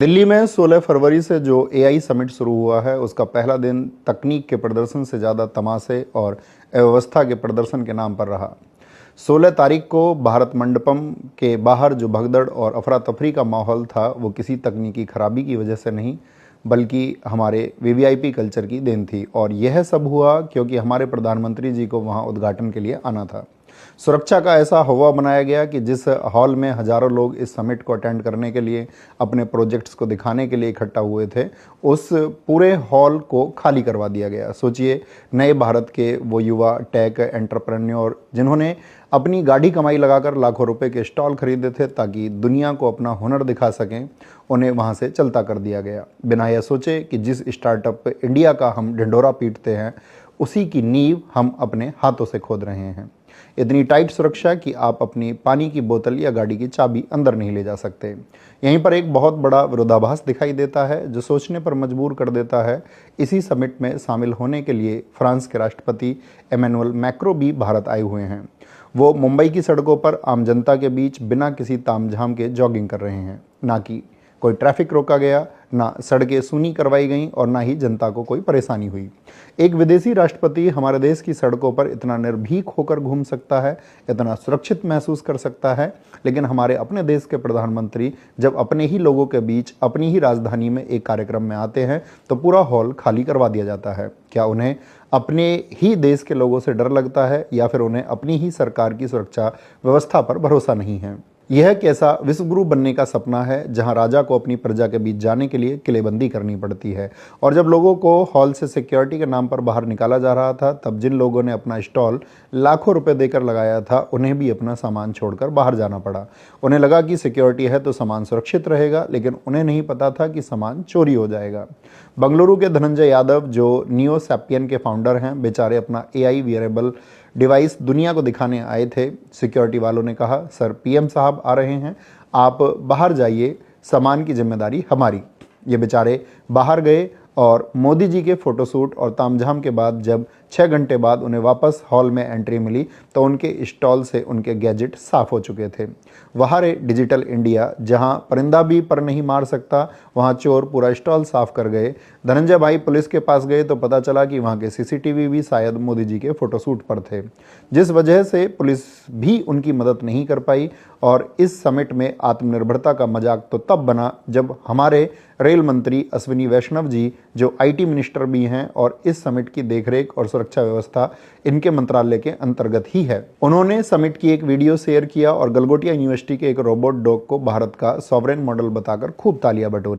दिल्ली में 16 फरवरी से जो एआई समिट शुरू हुआ है उसका पहला दिन तकनीक के प्रदर्शन से ज़्यादा तमाशे और अव्यवस्था के प्रदर्शन के नाम पर रहा। 16 तारीख को भारत मंडपम के बाहर जो भगदड़ और अफरा तफरी का माहौल था वो किसी तकनीकी खराबी की वजह से नहीं बल्कि हमारे वीवीआईपी कल्चर की देन थी। और यह सब हुआ क्योंकि हमारे प्रधानमंत्री जी को वहाँ उद्घाटन के लिए आना था। सुरक्षा का ऐसा हवा बनाया गया कि जिस हॉल में हजारों लोग इस समिट को अटेंड करने के लिए अपने प्रोजेक्ट्स को दिखाने के लिए इकट्ठा हुए थे, उस पूरे हॉल को खाली करवा दिया गया। सोचिए, नए भारत के वो युवा टेक एंटरप्रेन्योर जिन्होंने अपनी गाढ़ी कमाई लगाकर लाखों रुपए के स्टॉल खरीदे थे ताकि दुनिया को अपना हुनर दिखा सकें, उन्हें वहां से चलता कर दिया गया, बिना यह सोचे कि जिस स्टार्टअप इंडिया का हम ढिंढोरा पीटते हैं उसी की नींव हम अपने हाथों से खोद रहे हैं। इतनी टाइट सुरक्षा कि आप अपनी पानी की बोतल या गाड़ी की चाबी अंदर नहीं ले जा सकते। यहीं पर एक बहुत बड़ा विरोधाभास दिखाई देता है जो सोचने पर मजबूर कर देता है। इसी समिट में शामिल होने के लिए फ्रांस के राष्ट्रपति इमैनुअल मैक्रों भी भारत आए हुए हैं। वो मुंबई की सड़कों पर आम जनता के बीच बिना किसी तामझाम के जॉगिंग कर रहे हैं। ना कि कोई ट्रैफिक रोका गया, ना सड़कें सूनी करवाई गईं और ना ही जनता को कोई परेशानी हुई। एक विदेशी राष्ट्रपति हमारे देश की सड़कों पर इतना निर्भीक होकर घूम सकता है, इतना सुरक्षित महसूस कर सकता है, लेकिन हमारे अपने देश के प्रधानमंत्री जब अपने ही लोगों के बीच अपनी ही राजधानी में एक कार्यक्रम में आते हैं तो पूरा हॉल खाली करवा दिया जाता है। क्या उन्हें अपने ही देश के लोगों से डर लगता है या फिर उन्हें अपनी ही सरकार की सुरक्षा व्यवस्था पर भरोसा नहीं है? यह कैसा विश्वगुरु बनने का सपना है जहां राजा को अपनी प्रजा के बीच जाने के लिए किलेबंदी करनी पड़ती है। और जब लोगों को हॉल से सिक्योरिटी के नाम पर बाहर निकाला जा रहा था तब जिन लोगों ने अपना स्टॉल लाखों रुपए देकर लगाया था उन्हें भी अपना सामान छोड़कर बाहर जाना पड़ा। उन्हें लगा कि सिक्योरिटी है तो सामान सुरक्षित रहेगा, लेकिन उन्हें नहीं पता था कि सामान चोरी हो जाएगा। बंगलुरु के धनंजय यादव जो नियो सैपियन के फाउंडर हैं, बेचारे अपना एआई वियरेबल डिवाइस दुनिया को दिखाने आए थे। सिक्योरिटी वालों ने कहा, सर पीएम साहब आ रहे हैं, आप बाहर जाइए, सामान की जिम्मेदारी हमारी। ये बेचारे बाहर गए और मोदी जी के फोटोशूट और तामझाम के बाद जब 6 घंटे बाद उन्हें वापस हॉल में एंट्री मिली तो उनके स्टॉल से उनके गैजेट साफ हो चुके थे। वहाँ रे डिजिटल इंडिया, जहाँ परिंदा भी पर नहीं मार सकता, वहाँ चोर पूरा स्टॉल साफ कर गए। धनंजय भाई पुलिस के पास गए तो पता चला कि वहाँ के सीसीटीवी भी शायद मोदी जी के फोटोशूट पर थे, जिस वजह से पुलिस भी उनकी मदद नहीं कर पाई। और इस समिट में आत्मनिर्भरता का मजाक तो तब बना जब हमारे रेल मंत्री अश्विनी वैष्णव जी, जो आईटी मिनिस्टर भी हैं और इस समिट की देखरेख और सुरक्षा व्यवस्था इनके मंत्रालय के अंतर्गत ही है, उन्होंने समिट की एक वीडियो शेयर किया और गलगोटिया यूनिवर्सिटी के एक रोबोट डॉग को भारत का सॉवरेन मॉडल बताकर खूब तालियां बटोरी।